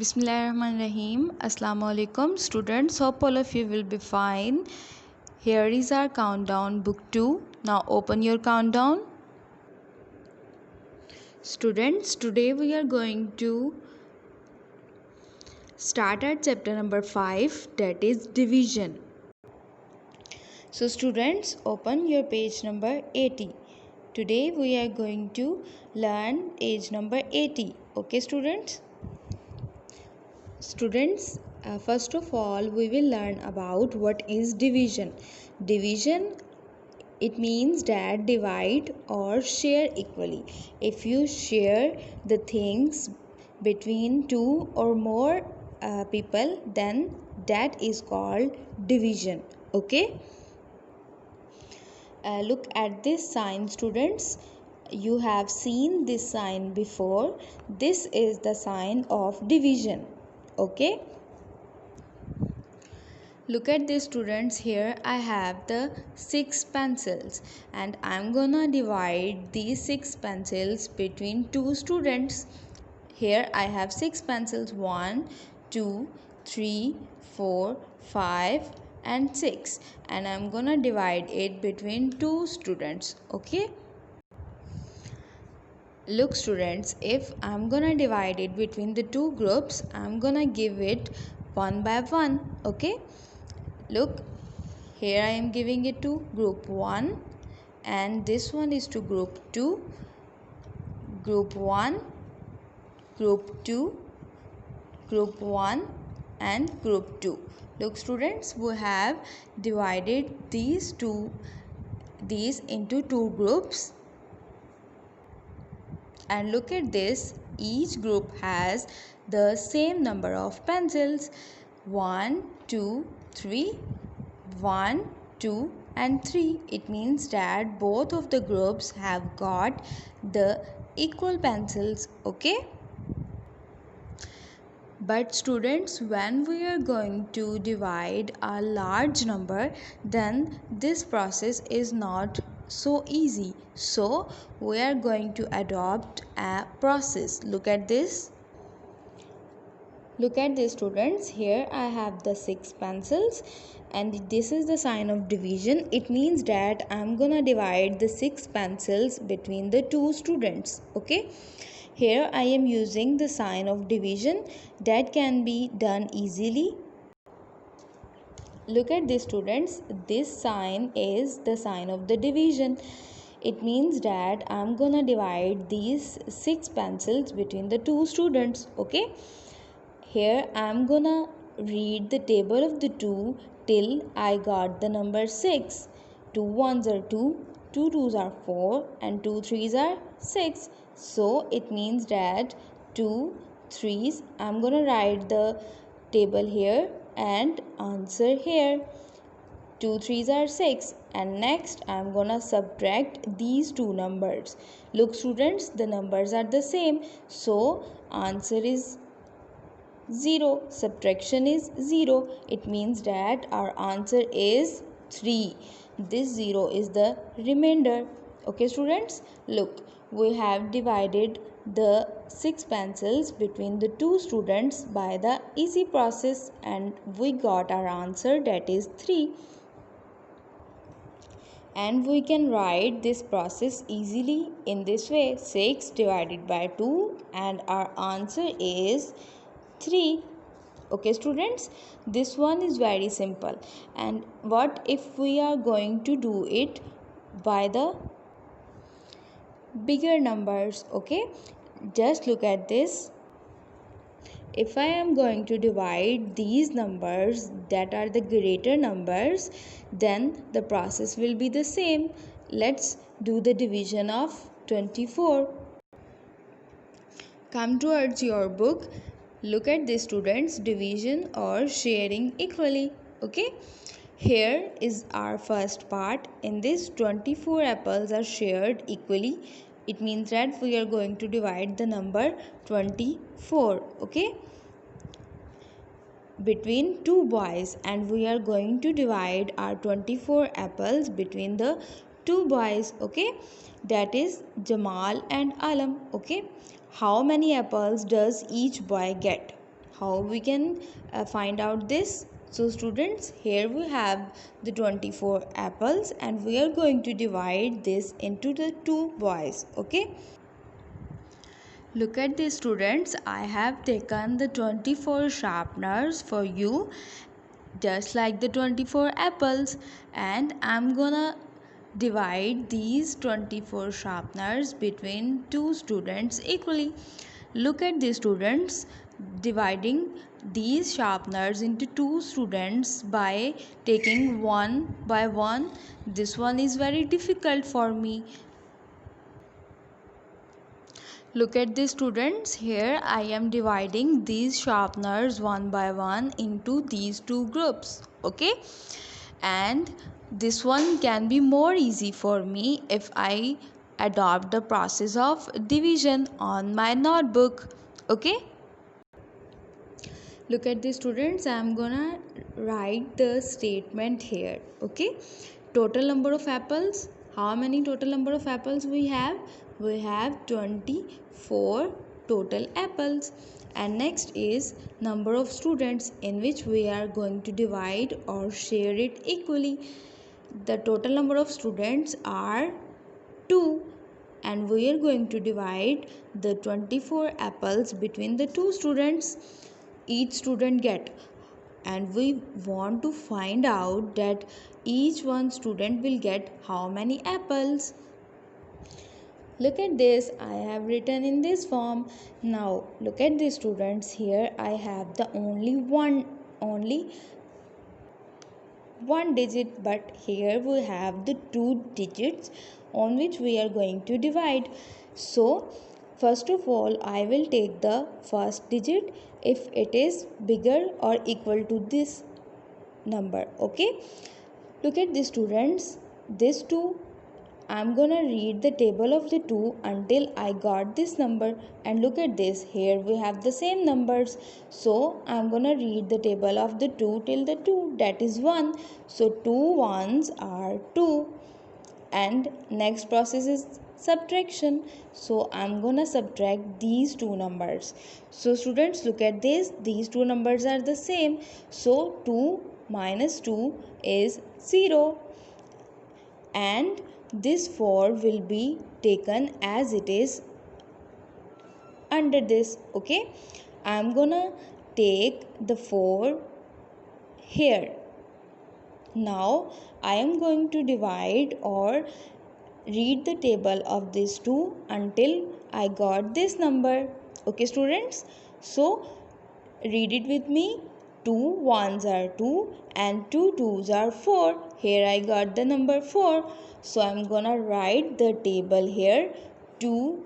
Bismillahirrahmanirrahim. Assalamu alaikum students. Hope all of you will be fine. Here is our countdown book 2. Now open your countdown. Students, today we are going to start at chapter number 5, that is division. So students, open your page number 80. Today we are going to learn page number 80. Okay students? Students, first of all we will learn about what is division. Division, it means that divide or share equally. If you share the things between two or more people, then that is called division. Okay, look at this sign students. You have seen this sign before. This is the sign of division. Okay, look at this students. Here I have the 6 pencils and I'm gonna divide these 6 pencils between 2 students. Here I have 6 pencils, 1 2 3 4 5 and 6, and I'm gonna divide it between 2 students. Okay, look students, if I'm gonna divide it between the 2 groups, I'm gonna give it one by one. Okay, look, here I am giving it to group 1 and this one is to group 2, group 1, group 2, group 1 and group 2. Look students, we have divided these into 2 groups, and look at this, each group has the same number of pencils, 1 2 3, 1 2 and 3. It means that both of the groups have got the equal pencils. Okay, but students, when we are going to divide a large number, then this process is not so easy. So we are going to adopt a process. Look at this. Look at this students. Here I have the 6 pencils and this is the sign of division. It means that I'm gonna divide the 6 pencils between the 2 students. Okay, here I am using the sign of division that can be done easily. Look at this students, this sign is the sign of the division. It means that I'm gonna divide these 6 pencils between the 2 students. Okay, here I'm gonna read the table of the 2 till I got the number 6. 2 ones are 2, 2 twos are 4 and 2 threes are 6. So it means that 2 threes, I'm gonna write the table here and answer here. 2 threes are 6, and next I'm gonna subtract these two numbers. Look students, the numbers are the same, so answer is 0. Subtraction is 0. It means that our answer is 3. This 0 is the remainder. Okay students, look, we have divided the 6 pencils between the 2 students by the easy process and we got our answer, that is 3. And we can write this process easily in this way: 6 divided by 2 and our answer is 3. Okay students, this one is very simple. And what if we are going to do it by the bigger numbers? Okay, just look at this. If I am going to divide these numbers that are the greater numbers, then the process will be the same. Let's do the division of 24. Come towards your book. Look at this students, division or sharing equally. Okay, here is our first part. In this, 24 apples are shared equally. It means that we are going to divide the number 24. Okay, between two boys, and we are going to divide our 24 apples between the two boys. Okay, that is Jamal and Alam. Okay, how many apples does each boy get? how we can find out this? So students, here we have the 24 apples and we are going to divide this into the two boys. Okay, look at this students, I have taken the 24 sharpeners for you, just like the 24 apples, and I'm gonna divide these 24 sharpeners between two students equally. Look at the students, dividing these sharpeners into two students by taking one by one. This one is very difficult for me. Look at the students, here I am dividing these sharpeners one by one into these two groups. Okay, and this one can be more easy for me if I adopt the process of division on my notebook. Okay, look at the students, I am gonna write the statement here. Okay, total number of apples, how many total number of apples we have? We have 24 total apples. And next is number of students in which we are going to divide or share it equally. The total number of students are 2 and we are going to divide the 24 apples between the two students each student get, and we want to find out that each one student will get how many apples. Look at this, I have written in this form. Now look at the students, here I have the only one digit, but here we have the two digits on which we are going to divide. So first of all, I will take the first digit if it is bigger or equal to this number. Okay, look at the students, this 2, I'm gonna read the table of the 2 until I got this number, and look at this, here we have the same numbers, so I'm gonna read the table of the 2 till the 2, that is 1, so 2 ones are 2. And next process is subtraction, so I'm gonna subtract these two numbers. So students, look at this, these two numbers are the same, so 2 minus 2 is 0, and this 4 will be taken as it is under this. Okay, I'm gonna take the 4 here. Now I am going to divide or read the table of these two until I got this number. Okay students, so read it with me. 2 ones are 2 and 2 twos are 4. Here I got the number 4. So I'm gonna write the table here. 2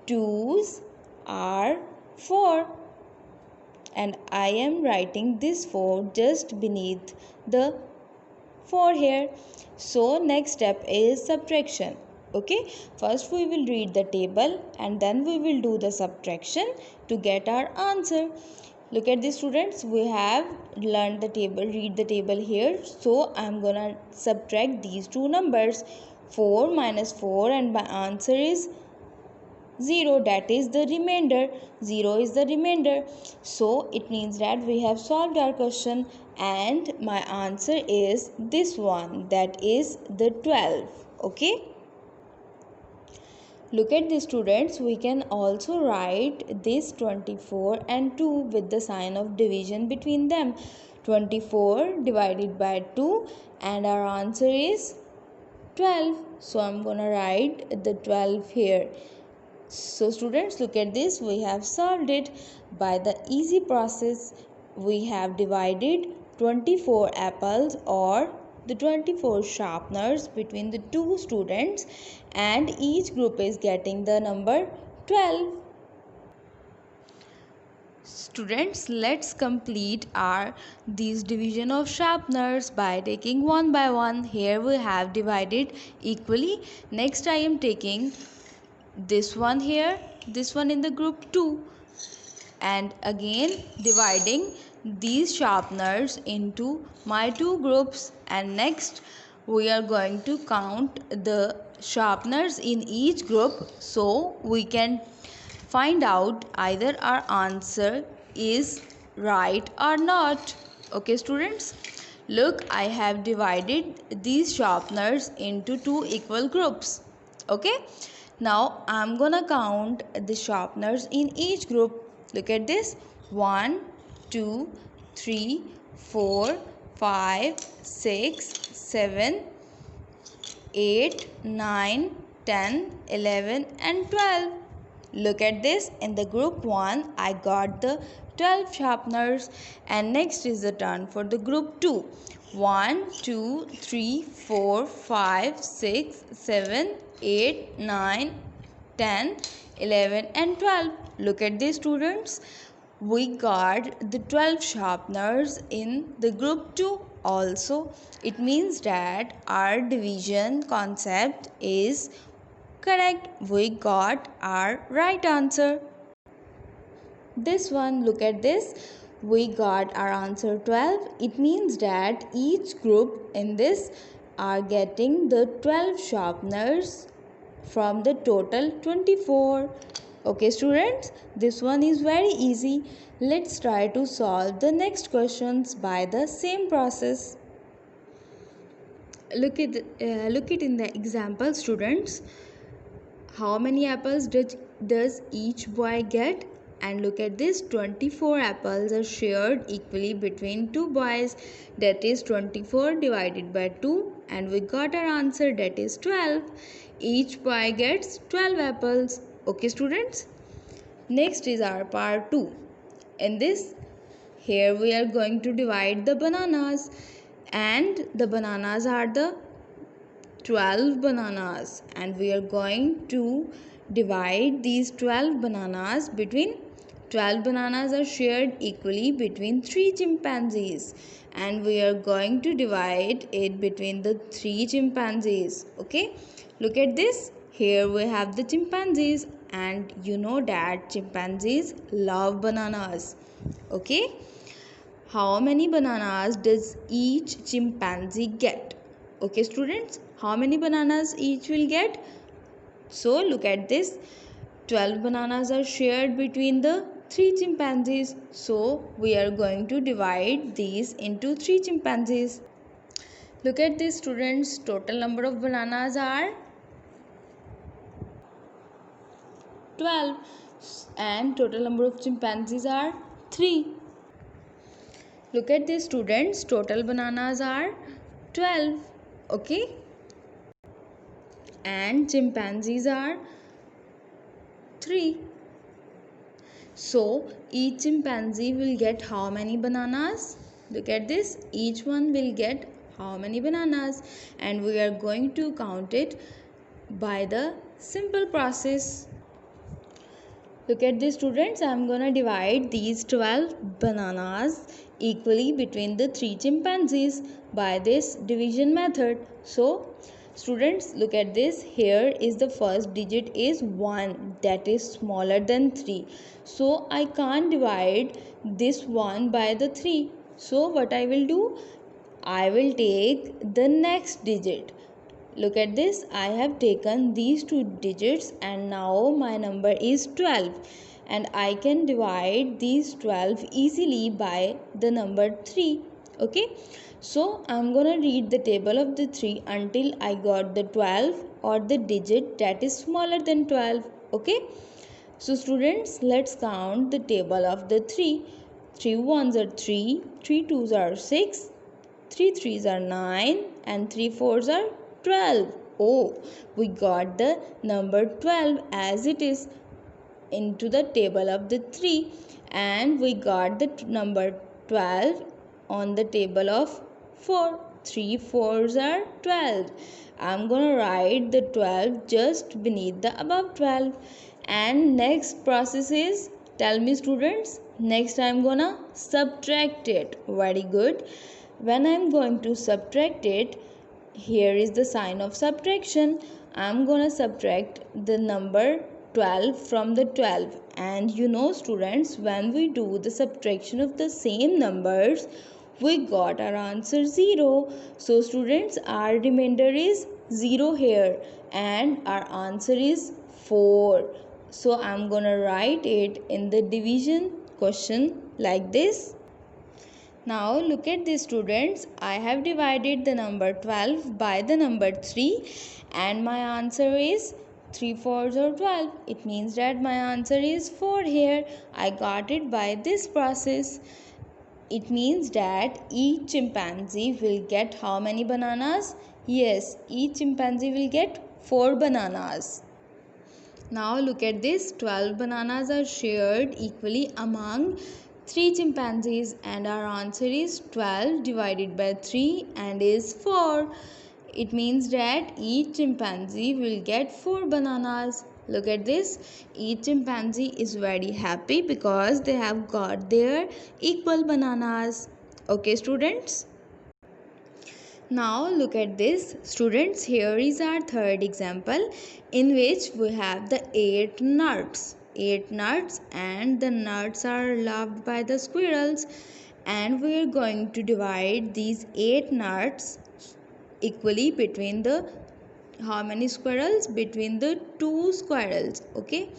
twos are 4. And I am writing this 4 just beneath the 4 here. So next step is subtraction. Okay, first we will read the table and then we will do the subtraction to get our answer. Look at the students, we have learned the table, read the table here. So I'm gonna subtract these two numbers, 4 minus 4, and my answer is 0, that is the remainder. 0 is the remainder. So it means that we have solved our question and my answer is this one, that is the 12. Okay. Look at the students, we can also write this 24 and 2 with the sign of division between them. 24 divided by 2 and our answer is 12. So I'm gonna write the 12 here. So students, look at this, we have solved it by the easy process. We have divided 24 apples or the 24 sharpeners between the two students and each group is getting the number 12. Students, let's complete our these division of sharpeners by taking one by one. Here we have divided equally. Next I am taking this one here, this one in the group 2, and again dividing these sharpeners into my two groups, and next we are going to count the sharpeners in each group so we can find out either our answer is right or not? Okay, students, look, I have divided these sharpeners into two equal groups. Okay, now I'm gonna count the sharpeners in each group. Look at this: 1, 2, 3, 4, 5, 6, 7, 8, 9, 10, 11, and 12. Look at this. In the group 1, I got the 12 sharpeners, and next is the turn for the group 2. 1, 2, 3, 4, 5, 6, 7, 8, 9, 10, 11, and 12. Look at these, students. We got the 12 sharpeners in the group 2 also. It means that our division concept is correct. We got our right answer. This one, look at this. We got our answer 12. It means that each group in this are getting the 12 sharpeners from the total 24. Okay, students, this one is very easy. Let's try to solve the next questions by the same process. Look it in the example, students. How many apples does each boy get? And look at this: 24 apples are shared equally between two boys. That is 24 divided by 2, and we got our answer, that is 12. Each boy gets 12 apples. Okay, students? Next is our part 2. In this, here we are going to divide the bananas, and the bananas are the 12 bananas, and we are going to divide these 12 bananas between 12 bananas are shared equally between 3 chimpanzees, and we are going to divide it between the 3 chimpanzees. Okay, look at this. Here we have the chimpanzees, and you know that chimpanzees love bananas. Okay, how many bananas does each chimpanzee get? Okay, students, how many bananas each will get? So look at this: 12 bananas are shared between the 3 chimpanzees. So we are going to divide these into 3 chimpanzees. Look at this, students. Total number of bananas are 12, and total number of chimpanzees are 3. Look at this, students. Total bananas are 12. Okay, and chimpanzees are 3. So each chimpanzee will get how many bananas? Look at this. Each one will get how many bananas, and we are going to count it by the simple process. Look at this, students. I am gonna divide these 12 bananas equally between the 3 chimpanzees by this division method. So students, look at this. Here is the first digit is 1, that is smaller than 3. So I can't divide this 1 by the 3. So what I will do? I will take the next digit. Look at this. I have taken these two digits, and now my number is 12, and I can divide these 12 easily by the number 3. Okay, so I'm gonna read the table of the 3 until I got the 12 or the digit that is smaller than 12. Okay, so students, let's count the table of the 3. 3 ones are 3, 3 twos are 6, 3 threes are 9, and 3 fours are 12. Oh, we got the number 12 as it is into the table of the 3, and we got the number 12 on the table of 4. 3 fours are 12. I'm gonna write the 12 just beneath the above 12. And next process is, tell me, students, next I'm gonna subtract it. Very good. When I'm going to subtract it, here is the sign of subtraction. I'm gonna subtract the number 12 from the 12, and you know, students, when we do the subtraction of the same numbers, we got our answer 0. So students, our remainder is 0 here, and our answer is 4. So I'm gonna write it in the division question like this. Now look at this, students. I have divided the number 12 by the number 3 and my answer is 3 fours or 12. It means that my answer is 4 here. I got it by this process. It means that each chimpanzee will get how many bananas? Yes, each chimpanzee will get 4 bananas. Now look at this, 12 bananas are shared equally among 3 chimpanzees and our answer is 12 divided by 3 and is 4. It means that each chimpanzee will get 4 bananas. Look at this, each chimpanzee is very happy because they have got their equal bananas. Okay, students? Now look at this, students. Here is our third example in which we have the 8 nuts. 8 nuts, and the nuts are loved by the squirrels, and we are going to divide these 8 nuts equally between the how many squirrels? Between the 2 squirrels. Okay,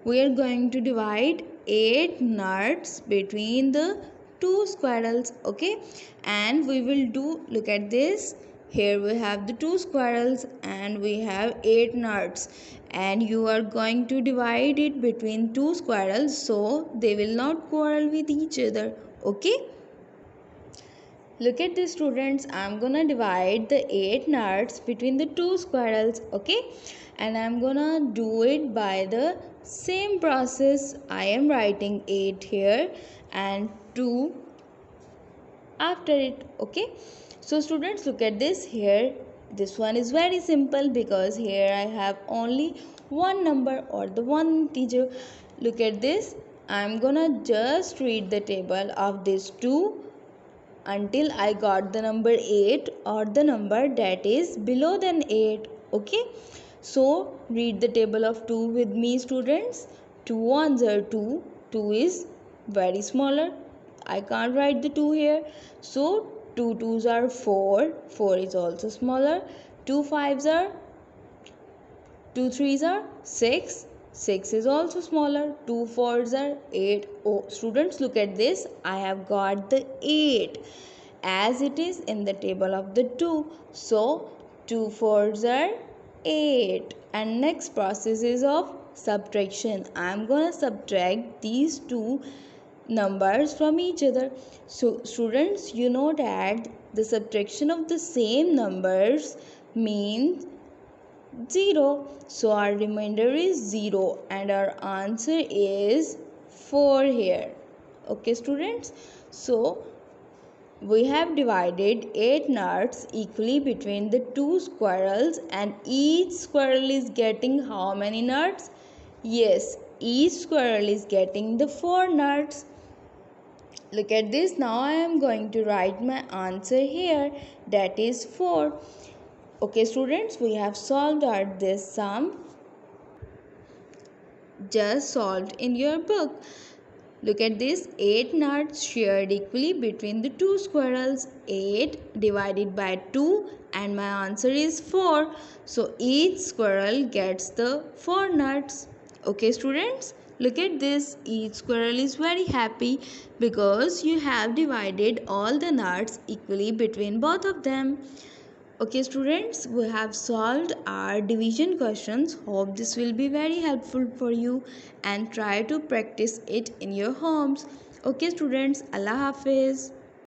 we are going to divide 8 nuts between the 2 squirrels. Okay, and we will do, look at this, here we have the 2 squirrels and we have 8 nuts, and you are going to divide it between 2 squirrels so they will not quarrel with each other. Okay, look at this, students. I'm gonna divide the 8 nuts between the 2 squirrels. Okay, and I'm gonna do it by the same process. I am writing 8 here and 2 after it. Okay, so students, look at this. Here this one is very simple because here I have only one number or the one integer. Look at this, I'm gonna just read the table of these two until I got the number 8 or the number that is below than 8. Okay, so read the table of 2 with me, students. 2 ones are 2. 2 is very smaller. I can't write the 2 here. So 2 twos are 4. 4 is also smaller. 2 fives are 2 threes are 6. 6 is also smaller. 2 fours are 8. Oh, students, look at this. I have got the 8 as it is in the table of the 2. So 2 fours are 8. And next process is of subtraction. I am going to subtract these two numbers from each other. So students, you know that the subtraction of the same numbers means 0. So our remainder is 0 and our answer is 4 here. Okay, students. So we have divided 8 nuts equally between the 2 squirrels, and each squirrel is getting how many nuts? Yes, each squirrel is getting the 4 nuts. Look at this. Now I am going to write my answer here, that is 4. Okay, students, we have solved out this sum. Just solved in your book. Look at this, 8 nuts shared equally between the 2 squirrels. 8 divided by 2 and my answer is 4. So each squirrel gets the 4 nuts. Okay, students, look at this. Each squirrel is very happy because you have divided all the nuts equally between both of them. Okay, students, we have solved our division questions. Hope this will be very helpful for you and try to practice it in your homes. Okay, students, Allah Hafiz.